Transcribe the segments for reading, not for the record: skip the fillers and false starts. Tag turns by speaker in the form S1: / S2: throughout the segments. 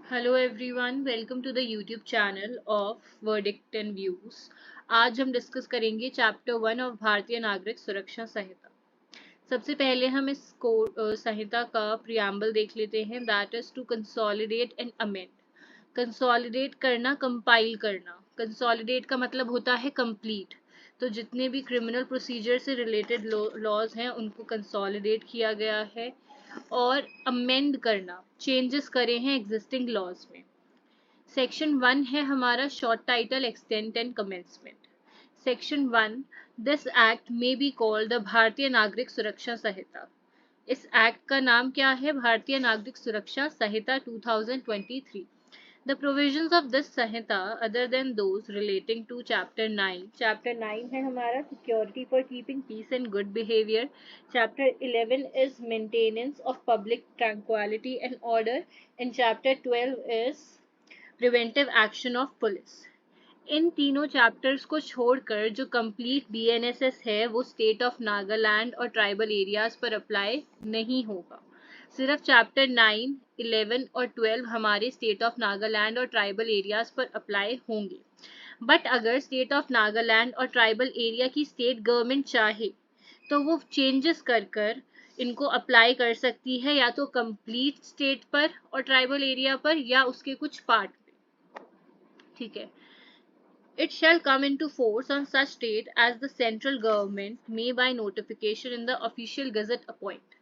S1: Hello everyone, welcome to the YouTube channel of verdict and views. आज हम discuss करेंगे chapter 1 of भारतीय नागरिक सुरक्षा संहिता। सबसे पहले हम इस संहिता का प्रियम्बल देख लेते हैं, that is to consolidate and amend. Consolidate करना, कंपाइल करना। कंसोलिडेट का मतलब होता है कंप्लीट। तो जितने भी क्रिमिनल प्रोसीजर से रिलेटेड लॉज हैं उनको कंसोलिडेट किया गया है। और अमेंड करना, चेंजेस करे हैं एग्जिस्टिंग लॉज में। सेक्शन 1 है हमारा short title, extent and commencement. Section 1, this act may be called the भारतीय नागरिक सुरक्षा संहिता। इस एक्ट का नाम क्या है? भारतीय नागरिक सुरक्षा संहिता 2023। The provisions of this Samhita other than those relating to chapter 9 है हमारा security for keeping peace and good behavior. Chapter 11 is maintenance of public tranquility and order, and chapter 12 is preventive action of police. इन तीनों chapters को छोड़कर जो complete BNSS है वो state of Nagaland और tribal areas पर अप्लाई नहीं होगा। सिर्फ चैप्टर 9, 11 और 12 हमारे स्टेट ऑफ नागालैंड और ट्राइबल एरियाज पर अप्लाई होंगे। बट अगर स्टेट ऑफ नागालैंड और ट्राइबल एरिया की स्टेट गवर्नमेंट चाहे तो वो चेंजेस कर कर इनको अप्लाई कर सकती है, या तो कंप्लीट स्टेट पर और ट्राइबल एरिया पर या उसके कुछ पार्ट पे। ठीक है। It shall come into force on such date as the central government may by notification in the official gazette appoint.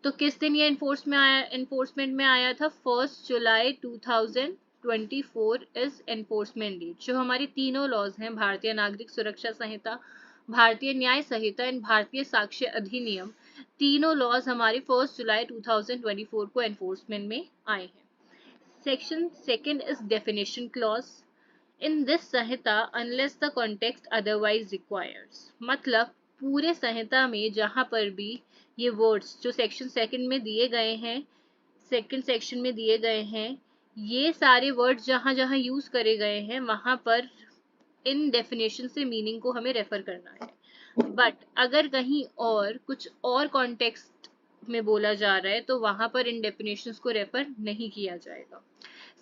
S1: तो किस दिन ये एनफोर्समेंट में आया था? 1 जुलाई 2024 इज एनफोर्समेंट डेट। जो हमारी तीनों लॉज हैं, भारतीय नागरिक सुरक्षा संहिता, भारतीय न्याय संहिता एंड भारतीय साक्ष्य अधिनियम, तीनों लॉज हमारे 1 जुलाई 2024 को एनफोर्समेंट में आए हैं। Section 2 is definition clause in this Samhita unless the context otherwise requires. मतलब पूरे संहिता में जहां पर भी ये वर्ड्स जो सेक्शन 2 में दिए गए हैं, सेकंड सेक्शन में दिए गए हैं, ये सारे वर्ड्स जहां जहां यूज करे गए हैं वहां पर इन डेफिनेशन से मीनिंग को हमें रेफर करना है। बट अगर कहीं और कुछ और कॉन्टेक्स्ट में बोला जा रहा है तो वहां पर इन डेफिनेशंस को रेफर नहीं किया जाएगा।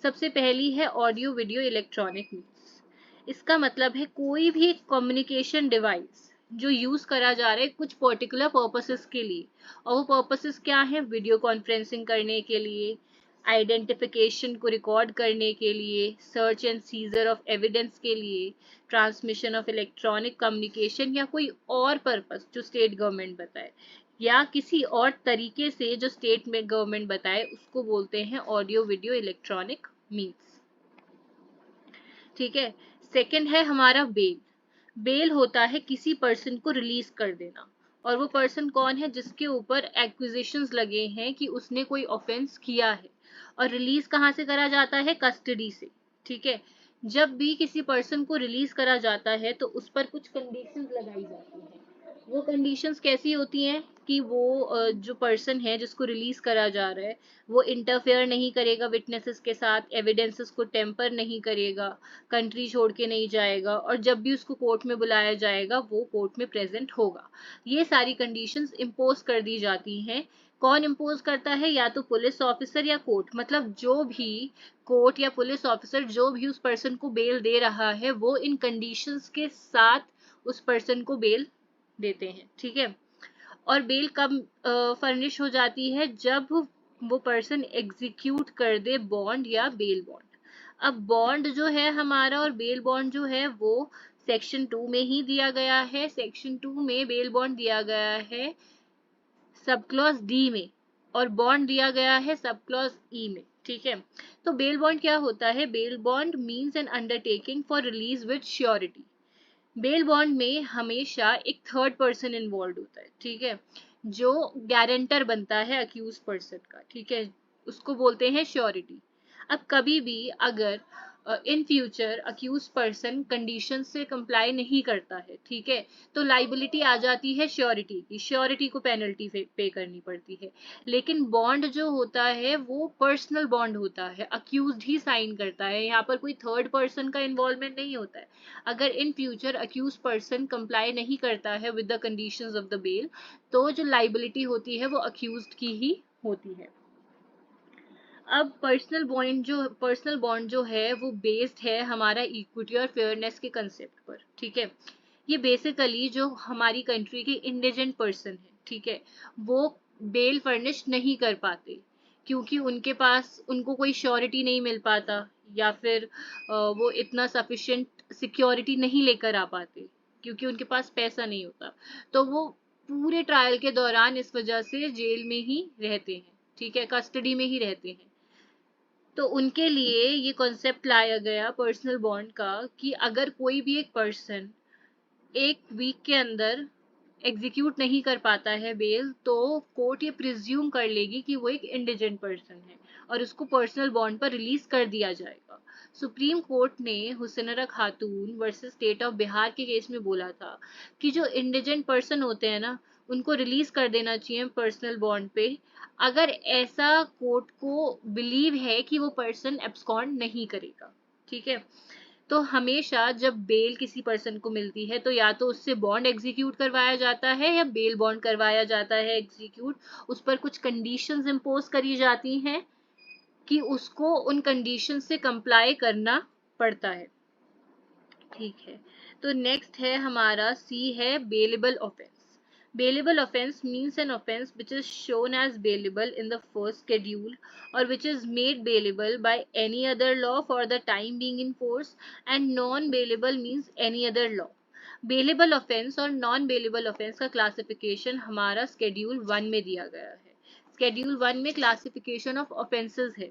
S1: सबसे पहली है ऑडियो वीडियो इलेक्ट्रॉनिक मीन्स। इसका मतलब है कोई भी कम्युनिकेशन डिवाइस जो यूज करा जा रहा है कुछ पर्टिकुलर पर्पसेस के लिए, और वो पर्पसेस क्या है? वीडियो कॉन्फ्रेंसिंग करने के लिए, आइडेंटिफिकेशन को रिकॉर्ड करने के लिए, search and seizure of evidence के लिए, ट्रांसमिशन ऑफ इलेक्ट्रॉनिक कम्युनिकेशन, या कोई और पर्पस जो स्टेट गवर्नमेंट बताए, या किसी और तरीके से जो स्टेट में गवर्नमेंट बताए, उसको बोलते हैं ऑडियो वीडियो इलेक्ट्रॉनिक मीन्स। ठीक है। सेकंड है हमारा बेल। बेल होता है किसी पर्सन को रिलीज कर देना, और वो पर्सन कौन है? जिसके ऊपर एक्विजिशंस लगे हैं कि उसने कोई ऑफेंस किया है। और रिलीज कहाँ से करा जाता है? कस्टडी से। ठीक है। जब भी किसी पर्सन को रिलीज करा जाता है तो उस पर कुछ कंडीशंस लगाई जाती हैं। वो कंडीशंस कैसी होती हैं कि वो जो पर्सन है जिसको रिलीज करा जा रहा है वो इंटरफेयर नहीं करेगा विटनेसेस के साथ, एविडेंसेस को टेम्पर नहीं करेगा, कंट्री छोड़ के नहीं जाएगा, और जब भी उसको कोर्ट में बुलाया जाएगा वो कोर्ट में प्रेजेंट होगा। ये सारी कंडीशंस इम्पोज कर दी जाती हैं। कौन इम्पोज करता है? या तो पुलिस ऑफिसर या कोर्ट। मतलब जो भी कोर्ट या पुलिस ऑफिसर जो भी उस पर्सन को बेल दे रहा है वो इन कंडीशंस के साथ उस पर्सन को बेल देते हैं। ठीक है। और बेल कब फर्निश हो जाती है? जब वो पर्सन एग्जीक्यूट कर दे बॉन्ड या बेल बॉन्ड। अब बॉन्ड जो है हमारा और बेल बॉन्ड जो है वो सेक्शन 2 में ही दिया गया है। सेक्शन 2 में बेल बॉन्ड दिया गया है सब क्लॉज डी में, और बॉन्ड दिया गया है सब क्लॉज ई में। ठीक है। तो बेल बॉन्ड क्या होता है? Bail bond means N undertaking for release with surety. Bail bond में हमेशा एक थर्ड पर्सन इन्वॉल्व होता है। ठीक है। जो गारंटर बनता है अक्यूज पर्सन का। ठीक है। उसको बोलते हैं श्योरिटी। अब कभी भी अगर in future accused person condition से कंप्लाई नहीं करता है, ठीक है, तो लाइबिलिटी आ जाती है श्योरिटी की। श्योरिटी को पेनल्टी पे करनी पड़ती है। लेकिन बॉन्ड जो होता है वो पर्सनल बॉन्ड होता है, अक्यूज्ड ही साइन करता है, यहाँ पर कोई थर्ड पर्सन का इन्वॉल्वमेंट नहीं होता है। अगर in future accused person comply नहीं करता है with the conditions of the bail, तो जो लाइबिलिटी होती है वो अक्यूज्ड की ही होती है। अब पर्सनल बॉन्ड जो है वो बेस्ड है हमारा इक्विटी और फेयरनेस के कंसेप्ट पर, ठीक है। ये बेसिकली जो हमारी कंट्री के इंडिजेंट पर्सन है, ठीक है, वो बेल फर्निश नहीं कर पाते क्योंकि उनको कोई श्योरिटी नहीं मिल पाता, या फिर वो इतना सफिशिएंट सिक्योरिटी नहीं लेकर आ पाते क्योंकि उनके पास पैसा नहीं होता। तो वो पूरे ट्रायल के दौरान इस वजह से जेल में ही रहते हैं, ठीक है, कस्टडी में ही रहते हैं। तो उनके लिए ये कॉन्सेप्ट लाया गया पर्सनल बॉन्ड का कि अगर कोई भी एक पर्सन एक वीक के अंदर एग्जीक्यूट नहीं कर पाता है बेल, तो कोर्ट ये प्रिज्यूम कर लेगी कि वो एक इंडिजेंट पर्सन है और उसको पर्सनल बॉन्ड पर रिलीज कर दिया जाएगा। सुप्रीम कोर्ट ने हुसैनरा खातून वर्सेस स्टेट ऑफ बिहार के केस में बोला था कि जो इंडिजेंट पर्सन होते हैं ना, उनको रिलीज कर देना चाहिए पर्सनल बॉन्ड पे, अगर ऐसा कोर्ट को बिलीव है कि वो पर्सन एब्सकॉन्ड नहीं करेगा, ठीक है। तो हमेशा जब बेल किसी पर्सन को मिलती है तो या तो उससे बॉन्ड एग्जीक्यूट करवाया जाता है या बेल बॉन्ड करवाया जाता है एग्जीक्यूट। उस पर कुछ कंडीशंस इम्पोज करी जाती हैं कि उसको उन कंडीशन से कंप्लाई करना पड़ता है, ठीक है। तो नेक्स्ट है हमारा सी है bailable offence. Bailable offense means an offense which is shown as bailable in the first schedule or which is made bailable by any other law for the time being in force, and non-bailable means any other law. Bailable offense और non-bailable offense का classification हमारा Schedule 1 में दिया गया है। Schedule 1 में classification of offences है।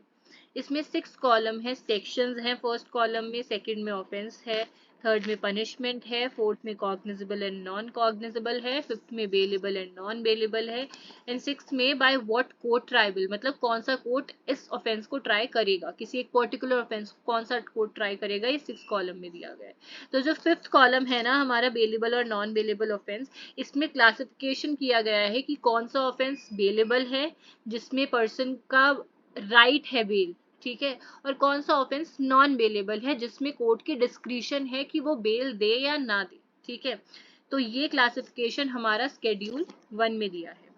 S1: इसमें 6 कॉलम है, सेक्शंस हैं। फर्स्ट कॉलम में, सेकंड में ऑफेंस है, थर्ड में पनिशमेंट है, फोर्थ में कॉग्निजेबल एंड नॉन कॉग्निजेबल है, फिफ्थ में बेलेबल एंड नॉन बेलेबल है, एंड सिक्स में बाय व्हाट कोर्ट ट्राइबल, मतलब कौन सा कोर्ट इस ऑफेंस को ट्राई करेगा, किसी एक पर्टिकुलर ऑफेंस को कौन सा कोर्ट ट्राई करेगा, ये 6 कॉलम में दिया गया है। तो जो फिफ्थ कॉलम है ना हमारा बेलेबल और नॉन बेलेबल ऑफेंस, इसमें क्लासिफिकेशन किया गया है कि कौन सा ऑफेंस बेलेबल है जिसमें पर्सन का राइट है बेल, ठीक है, और कौन सा ऑफेंस नॉन बेलेबल है जिसमें कोर्ट की डिस्क्रिशन है कि वो बेल दे या ना दे, ठीक है। तो ये क्लासिफिकेशन हमारा Schedule 1 में दिया है।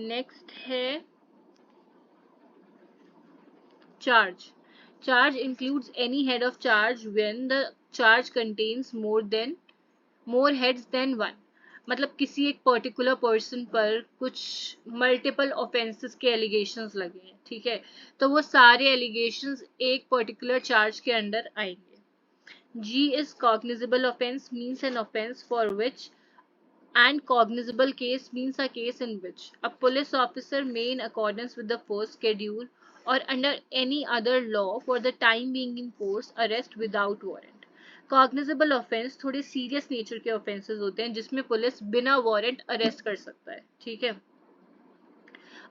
S1: नेक्स्ट है charge. Charge includes any head of charge when the charge contains more heads than one. मतलब किसी एक पर्टिकुलर पर्सन पर कुछ मल्टीपल ऑफेंसेस के एलिगेशंस लगे हैं, ठीक है, तो वो सारे एलिगेशंस एक पर्टिकुलर चार्ज के अंडर आएंगे। G is cognizable offense means an offense for which, and cognizable case means a case in which a police officer may, in accordance with the first schedule or under any other law for the time being in force, arrest without warrant. Cognizable offence थोड़े serious nature के offences होते हैं जिसमें police बिना warrant arrest कर सकता है, ठीक है।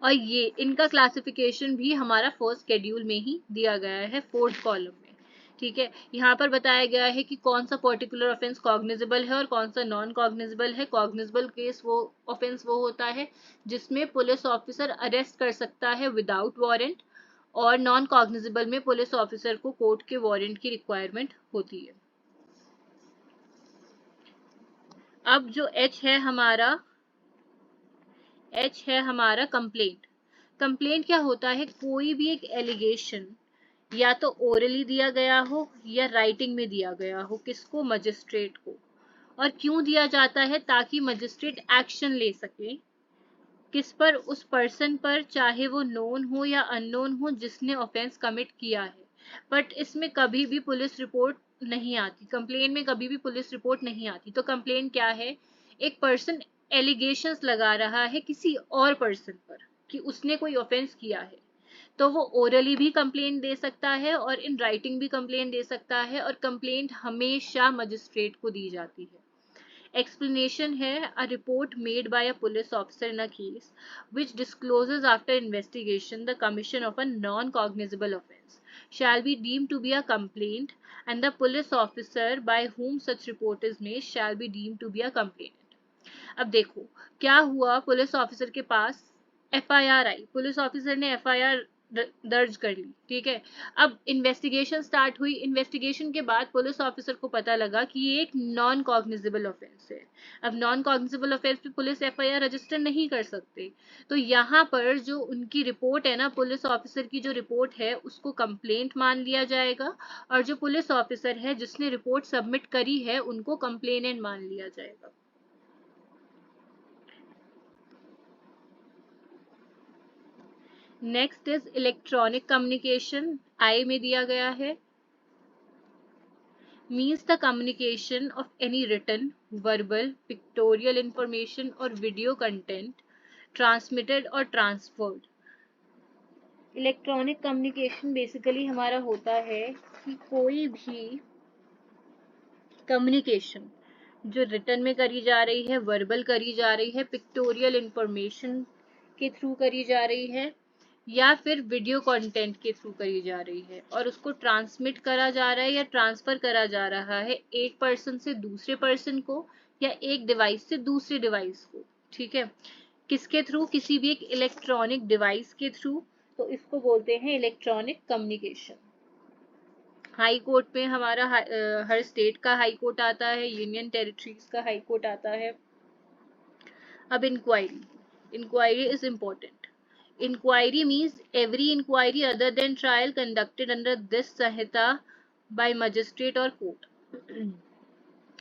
S1: और ये इनका क्लासिफिकेशन भी हमारा फर्स्ट शेड्यूल में ही दिया गया है, फोर्थ कॉलम में, ठीक है। यहाँ पर बताया गया है कि कौन सा पर्टिकुलर ऑफेंस कॉग्निजेबल है और कौन सा नॉन कॉग्निजेबल है। कॉग्निजेबल केस वो ऑफेंस वो होता है जिसमें पुलिस ऑफिसर अरेस्ट कर सकता है विदाउट वारंट, और नॉन कॉग्निजेबल में पुलिस ऑफिसर को कोर्ट के वारंट की रिक्वायरमेंट होती है। अब जो H है हमारा कंप्लेंट। कंप्लेंट क्या होता है? कोई भी एक एलिगेशन या तो ओरली दिया गया हो या राइटिंग में दिया गया हो, किसको? मजिस्ट्रेट को। और क्यों दिया जाता है? ताकि मजिस्ट्रेट एक्शन ले सके किस पर? उस पर्सन पर, चाहे वो नोन हो या अननोन हो जिसने ऑफेंस कमिट किया है। बट इसमें कभी भी पुलिस रिपोर्ट नहीं आती, कंप्लेन में कभी भी पुलिस रिपोर्ट नहीं आती। तो कंप्लेन क्या है? एक पर्सन एलिगेशंस लगा रहा है किसी और पर्सन पर कि उसने कोई ऑफेंस किया है, तो वो ओरली भी कंप्लेंट दे सकता है और इन राइटिंग भी कंप्लेंट दे सकता है, और कंप्लेंट हमेशा मजिस्ट्रेट को दी जाती है। Explanation है a report made by a police officer in a case which discloses after investigation the commission of a non-cognizable offence shall be deemed to be a complaint, and the police officer by whom such report is made shall be deemed to be a complainant. अब देखो क्या हुआ, police officer के पास FIR आई, police officer ने FIR दर्ज कर ली, ठीक है। अब इन्वेस्टिगेशन स्टार्ट हुई। इन्वेस्टिगेशन के बाद पुलिस ऑफिसर को पता लगा कि ये एक नॉन कॉग्निजेबल ऑफेंस है। अब नॉन कॉग्निजेबल ऑफेंस पे पुलिस एफआईआर रजिस्टर नहीं कर सकते, तो यहाँ पर जो उनकी रिपोर्ट है ना, पुलिस ऑफिसर की जो रिपोर्ट है उसको कंप्लेंट मान लिया जाएगा, और जो पुलिस ऑफिसर है जिसने रिपोर्ट सबमिट करी है उनको कंप्लेनेंट मान लिया जाएगा। नेक्स्ट इज इलेक्ट्रॉनिक कम्युनिकेशन, आई में दिया गया है। Means the communication of any written, verbal, pictorial information or video content transmitted or transferred. Electronic communication basically हमारा होता है कि कोई भी कम्युनिकेशन जो रिटर्न में करी जा रही है, वर्बल करी जा रही है, पिक्टोरियल इंफॉर्मेशन के थ्रू करी जा रही है, या फिर वीडियो कंटेंट के थ्रू करी जा रही है, और उसको ट्रांसमिट करा जा रहा है या ट्रांसफर करा जा रहा है एक पर्सन से दूसरे पर्सन को, या एक डिवाइस से दूसरे डिवाइस को, ठीक है। किसके थ्रू? किसी भी एक इलेक्ट्रॉनिक डिवाइस के थ्रू, तो इसको बोलते हैं इलेक्ट्रॉनिक कम्युनिकेशन। हाई कोर्ट में हमारा हर स्टेट का हाई कोर्ट आता है, यूनियन टेरिटरीज का हाई कोर्ट आता है। अब inquiry, inquiry is important. Inquiry means every inquiry other than trial conducted under this Sanhita by magistrate और कोर्ट।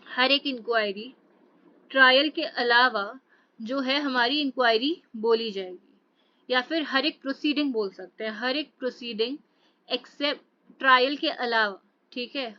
S1: हर एक इंक्वायरी ट्रायल के अलावा जो है हमारी इंक्वायरी बोली जाएगी, या फिर हर एक प्रोसीडिंग बोल सकते हैं, हर एक प्रोसीडिंग एक्सेप्ट ट्रायल के अलावा, ठीक है,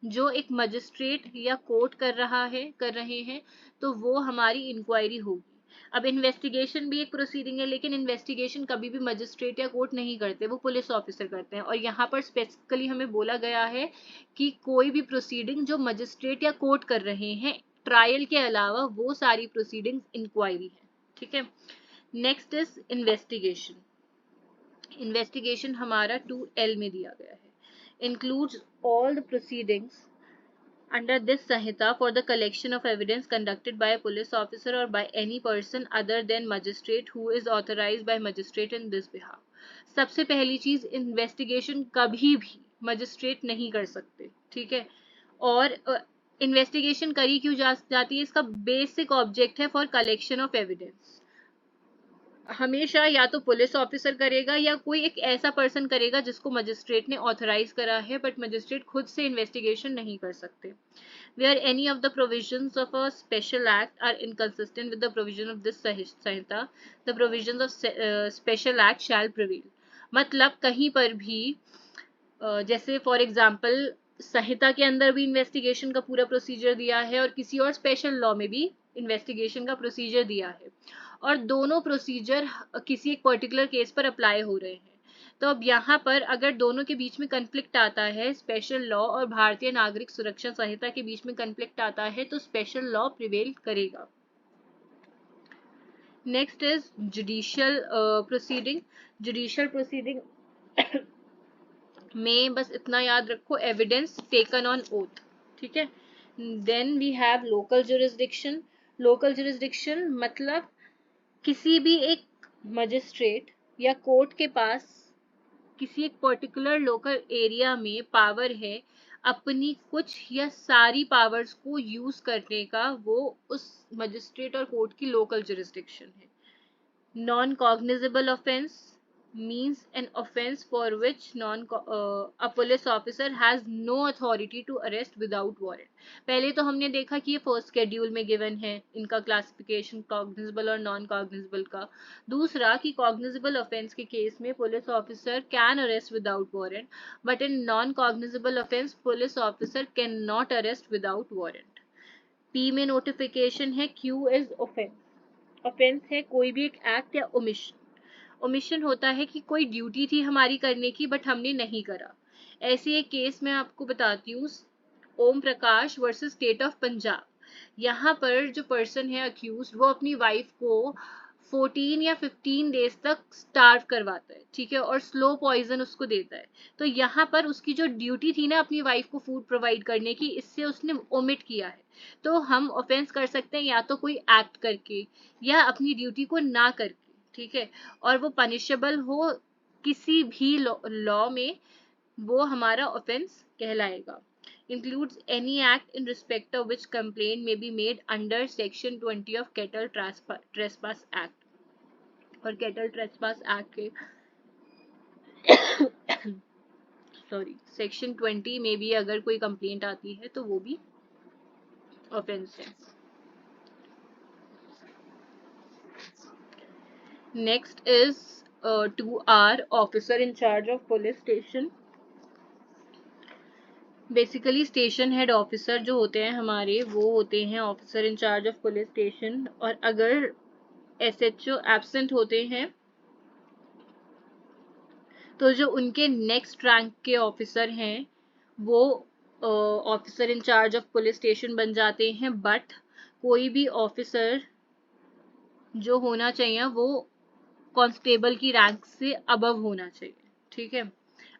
S1: जो एक मजिस्ट्रेट या कोर्ट कर रहे हैं, तो वो हमारी इंक्वायरी होगी। अब इन्वेस्टिगेशन भी एक प्रोसीडिंग है, लेकिन इन्वेस्टिगेशन कभी भी मजिस्ट्रेट या कोर्ट नहीं करते, वो पुलिस ऑफिसर करते हैं। और यहाँ पर स्पेसिफिकली हमें बोला गया है कि कोई भी प्रोसीडिंग जो मजिस्ट्रेट या कोर्ट कर रहे हैं ट्रायल के अलावा, वो सारी प्रोसीडिंग्स इंक्वायरी है, ठीक है। Next is investigation. इन्वेस्टिगेशन हमारा 2L में दिया गया है। Includes all the proceedings under this Sanhita for the collection of evidence conducted by a police officer or by any person other than magistrate who is authorized by magistrate in this behalf. सबसे पहली चीज, investigation कभी भी magistrate नहीं कर सकते, ठीक है। और इन्वेस्टिगेशन करी क्यों जाती है? इसका बेसिक ऑब्जेक्ट है फॉर कलेक्शन ऑफ एविडेंस। हमेशा या तो पुलिस ऑफिसर करेगा या कोई एक ऐसा पर्सन करेगा जिसको मजिस्ट्रेट ने ऑथराइज करा है, बट मजिस्ट्रेट खुद से इन्वेस्टिगेशन नहीं कर सकते। Where any of the provisions of a special act are inconsistent with the provision of this Samhita, the provisions of special act shall prevail. मतलब कहीं पर भी जैसे फॉर एग्जाम्पल संहिता के अंदर भी इन्वेस्टिगेशन का पूरा प्रोसीजर दिया है, और किसी और स्पेशल लॉ में भी इन्वेस्टिगेशन का प्रोसीजर दिया है, और दोनों प्रोसीजर किसी एक पर्टिकुलर केस पर अप्लाई हो रहे हैं। तो अब यहाँ पर अगर दोनों के बीच में कन्फ्लिक्ट आता है, स्पेशल लॉ और भारतीय नागरिक सुरक्षा संहिता के बीच में कन्फ्लिक्ट आता है, तो स्पेशल लॉ प्रिवेल करेगा। Next is judicial proceeding. Judicial proceeding में बस इतना याद रखो, एविडेंस टेकन ऑन ओथ, ठीक है। Then we have local jurisdiction. Local jurisdiction मतलब किसी भी एक मजिस्ट्रेट या कोर्ट के पास किसी एक पर्टिकुलर लोकल एरिया में पावर है अपनी कुछ या सारी पावर्स को यूज करने का, वो उस मजिस्ट्रेट और कोर्ट की लोकल जुरिस्डिक्शन है। Non cognizable offence means an offense for which a police officer has no authority to arrest without warrant. पहले तो हमने देखा कि ये फर्स्ट शेड्यूल में गिवन है इनका क्लासिफिकेशन कॉग्निजेबल और नॉन कॉग्निजेबल का। दूसरा कि कॉग्निजेबल ऑफेंस के केस में police officer can arrest without warrant, but in non cognizable offence police officer can not arrest without warrant. P में नोटिफिकेशन है, क्यू इज ऑफेंस। ऑफेंस है कोई भी एक एक्ट या ओमिशन। ओमिशन होता है कि कोई ड्यूटी थी हमारी करने की बट हमने नहीं करा। ऐसे एक केस मैं आपको बताती हूँ, Om Prakash versus state of Punjab. यहाँ पर जो पर्सन है अक्यूज, वो अपनी वाइफ को 14 या 15 डेज तक स्टार्व करवाता है, ठीक है, और स्लो पॉइजन उसको देता है। तो यहाँ पर उसकी जो ड्यूटी थी ना अपनी वाइफ को फूड प्रोवाइड करने की, इससे उसने ओमिट किया है। तो हम ऑफेंस कर सकते हैं या तो कोई एक्ट करके या अपनी ड्यूटी को ना करके, ठीक है, और वो पनिशेबल हो किसी भी लॉ में वो हमारा ऑफेंस कहलाएगा। Includes any act in respect of which complaint may be made under section 20 of Cattle Trespass Act। और Cattle Trespass Act के सेक्शन 20 में भी अगर कोई कंप्लेंट आती है तो वो भी ऑफेंस है। Next is two R officer in charge of police station. Basically station head officer जो होते हैं हमारे, वो होते हैं officer in charge of police station. और अगर एसएचओ एब्सेंट होते हैं तो जो उनके नेक्स्ट रैंक के ऑफिसर हैं वो officer in charge of police station बन जाते हैं। बट कोई भी ऑफिसर जो होना चाहिए वो कांस्टेबल की रैंक से अबव होना चाहिए। ठीक है।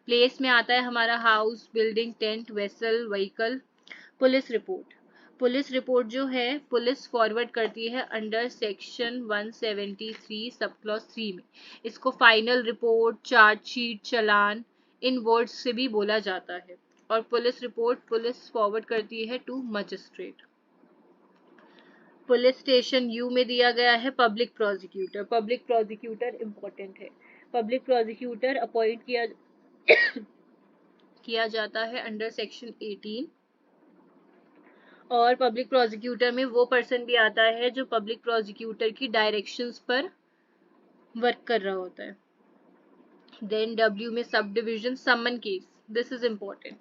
S1: प्लेस में आता है हमारा house, building, tent, vessel, vehicle. Police report, police report जो है पुलिस फॉरवर्ड करती है अंडर सेक्शन 173 सब क्लॉज 3 में। इसको फाइनल रिपोर्ट, चार्जशीट, चालान इन वर्ड्स से भी बोला जाता है। और पुलिस रिपोर्ट पुलिस फॉरवर्ड करती है to magistrate. Police station U में दिया गया है public prosecutor. Public prosecutor important है। पब्लिक प्रोसिक्यूटर अपॉइंट किया जाता है अंडर सेक्शन 18। और पब्लिक प्रोसिक्यूटर में वो पर्सन भी आता है जो पब्लिक प्रोसिक्यूटर की डायरेक्शंस पर वर्क कर रहा होता है। देन डब्ल्यू में sub division summon case. This is important.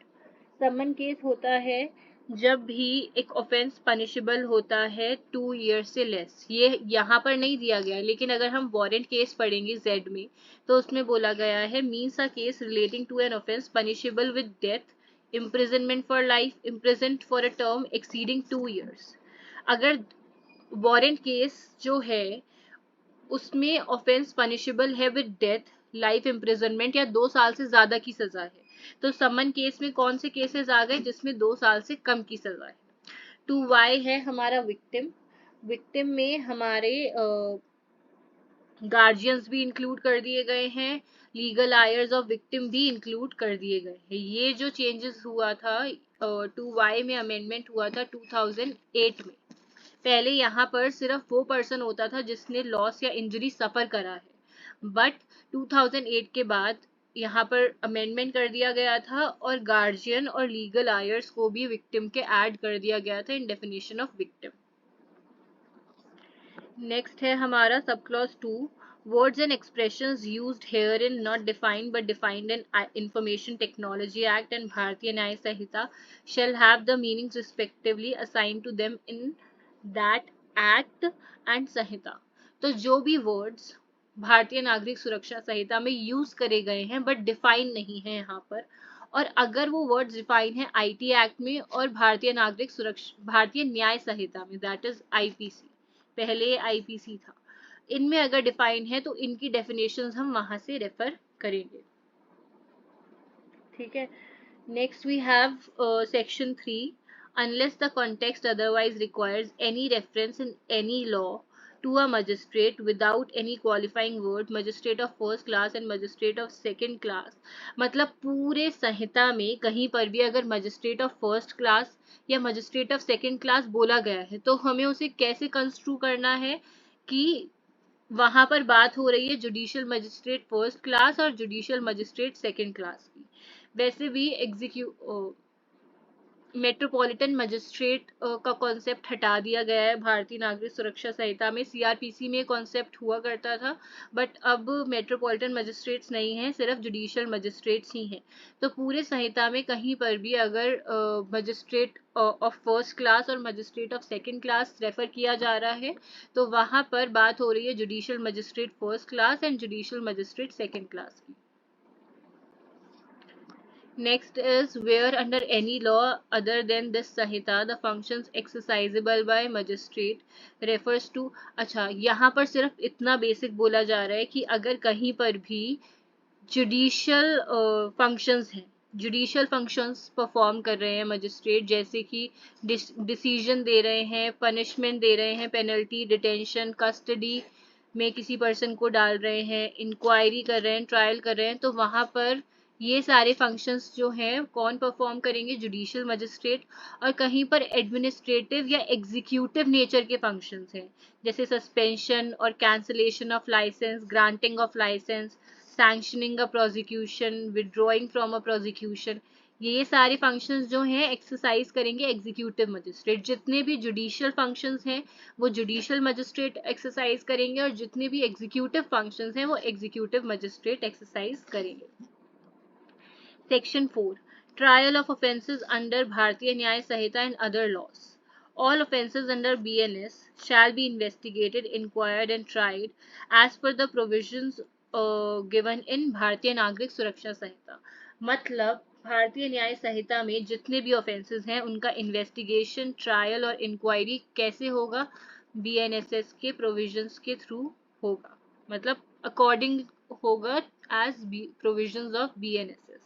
S1: Summon case होता है जब भी एक ऑफेंस पनिशेबल होता है 2 ईयर्स से लेस। ये यहाँ पर नहीं दिया गया है, लेकिन अगर हम वारंट केस पढ़ेंगे जेड में तो उसमें बोला गया है means a case relating to an offence punishable with death, imprisonment for life, imprisoned for a term exceeding 2 years। अगर वारंट केस जो है उसमें ऑफेंस पनिशेबल है विद डेथ, लाइफ इम्प्रिजनमेंट या 2 साल से ज्यादा की सजा है, तो समन केस में कौन से केसेस आ गए जिसमें 2 साल से कम की सजा है। 2Y है हमारा विक्टिम। विक्टिम में हमारे गार्जियंस भी इंक्लूड कर दिए गए हैं, लीगल आयर्स ऑफ विक्टिम भी इंक्लूड कर दिए गए हैं। ये जो चेंजेस हुआ था 2Y में अमेंडमेंट हुआ था 2008 में। पहले यहाँ पर सिर्फ वो पर्सन होता था जिसने लॉस या इंजरी सफर करा है, बट 2008 के बाद यहाँ पर अमेंडमेंट कर दिया गया था और गार्जियन और लीगल आयर्स को भी विक्टिम के ऐड कर दिया गया था in definition of victim. Next है हमारा sub clause 2। Words and expressions used herein not defined but defined in information technology act and Bharatiya Nyaya Samhita shall have the meanings respectively assigned to them in that act and संहिता। तो जो भी words भारतीय नागरिक सुरक्षा संहिता में use करे गए हैं बट डिफाइन नहीं है यहाँ पर, और अगर वो वर्ड्स डिफाइन है आईटी एक्ट में और भारतीय नागरिक सुरक्षा भारतीय न्याय संहिता में, दैट इज आईपीसी, पहले आईपीसी था, इनमें अगर डिफाइन है तो इनकी डेफिनेशंस हम वहां से रेफर करेंगे। ठीक है। Next we have section 3। unless the context otherwise requires any reference in any law to a magistrate without any qualifying word, magistrate of first class and magistrate of second class। मतलब पूरे संहिता में कहीं पर भी अगर मजिस्ट्रेट ऑफ फर्स्ट क्लास या magistrate of second class बोला गया है तो हमें उसे कैसे कंस्ट्रू करना है कि वहां पर बात हो रही है जुडिशियल मजिस्ट्रेट फर्स्ट क्लास और जुडिशियल मजिस्ट्रेट सेकंड क्लास की। वैसे भी मेट्रोपॉलिटन मजिस्ट्रेट का कॉन्सेप्ट हटा दिया गया है भारतीय नागरिक सुरक्षा संहिता में। सीआरपीसी में कॉन्सेप्ट हुआ करता था, बट अब मेट्रोपॉलिटन मजिस्ट्रेट्स नहीं है, सिर्फ जुडिशियल मजिस्ट्रेट्स ही हैं। तो पूरे संहिता में कहीं पर भी अगर मजिस्ट्रेट ऑफ फर्स्ट क्लास और magistrate of second class refer किया जा रहा है तो वहां पर बात हो रही है judicial magistrate first class and judicial magistrate second class की। Next is where under any law other than this Samhita the functions exercisable by magistrate refers to। अच्छा, यहाँ पर सिर्फ इतना बेसिक बोला जा रहा है कि अगर कहीं पर भी जुडिशियल फंक्शंस हैं, जुडिशियल फंक्शंस परफॉर्म कर रहे हैं मजिस्ट्रेट, जैसे कि डिसीजन दे रहे हैं, पनिशमेंट दे रहे हैं, पेनल्टी, डिटेंशन, कस्टडी, में किसी पर्सन को डाल रहे हैं, इंक्वायरी कर रहे हैं, ट्रायल कर रहे हैं, तो वहाँ पर ये सारे फंक्शंस जो हैं कौन परफॉर्म करेंगे? Judicial magistrate. और कहीं पर एडमिनिस्ट्रेटिव या एग्जीक्यूटिव नेचर के फंक्शंस हैं, जैसे सस्पेंशन और cancellation of licence, granting of licence, sanctioning a prosecution, withdrawing from a prosecution. ये सारे फंक्शंस जो हैं एक्सरसाइज करेंगे एग्जीक्यूटिव मजिस्ट्रेट। जितने भी जुडिशियल फंक्शंस हैं वो जुडिशियल मजिस्ट्रेट एक्सरसाइज करेंगे, और जितने भी एग्जीक्यूटिव फंक्शंस हैं वो एग्जीक्यूटिव मजिस्ट्रेट एक्सरसाइज करेंगे। Section 4. Trial of offences under Bharatiya Nyaya Sanhita and other laws. All offences under BNS shall be investigated, inquired and tried as per the provisions given in Bharatiya Nagrik Suraksha Sanhita. मतलब भारतीय न्याय संहिता में जितने भी offences हैं उनका investigation, trial और inquiry कैसे होगा? बीएनएसएस के प्रोविजंस के थ्रू होगा, मतलब अकॉर्डिंग होगा as provisions of BNSS.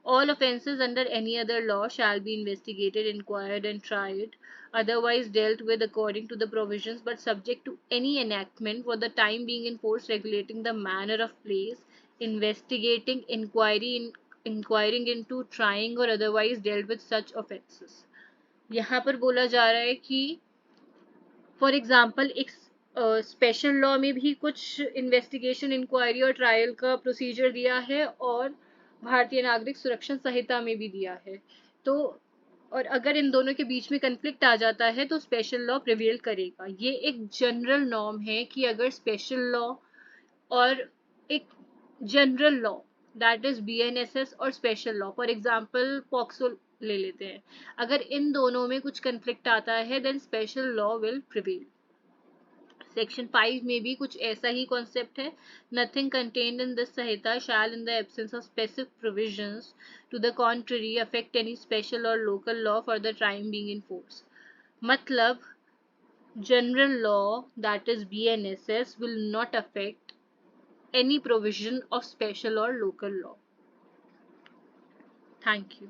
S1: All offences under any other law shall be investigated, inquired, and tried, otherwise dealt with according to the provisions, but subject to any enactment for the time being in force regulating the manner of place, investigating, inquiring into, trying, or otherwise dealt with such offences. यहाँ पर बोला जा रहा है कि for example एक special law में भी कुछ इन्वेस्टिगेशन, इंक्वायरी और ट्रायल का प्रोसीजर दिया है, और भारतीय नागरिक सुरक्षा संहिता में भी दिया है। तो और अगर इन दोनों के बीच में कन्फ्लिक्ट आ जाता है तो स्पेशल लॉ प्रिवेल करेगा। ये एक जनरल नॉर्म है कि अगर स्पेशल लॉ और एक general law, that is BNSS और special law, for example POCSO ले लेते हैं, अगर इन दोनों में कुछ कन्फ्लिक्ट आता है then special law will prevail. Section 5 में भी कुछ ऐसा ही कॉन्सेप्ट है। Nothing contained in this Sanhita shall in the absence of specific provisions to the contrary affect any special और local law for the time being in force. मतलब general law that is BNSS will not affect any provision of special or local law. Thank you.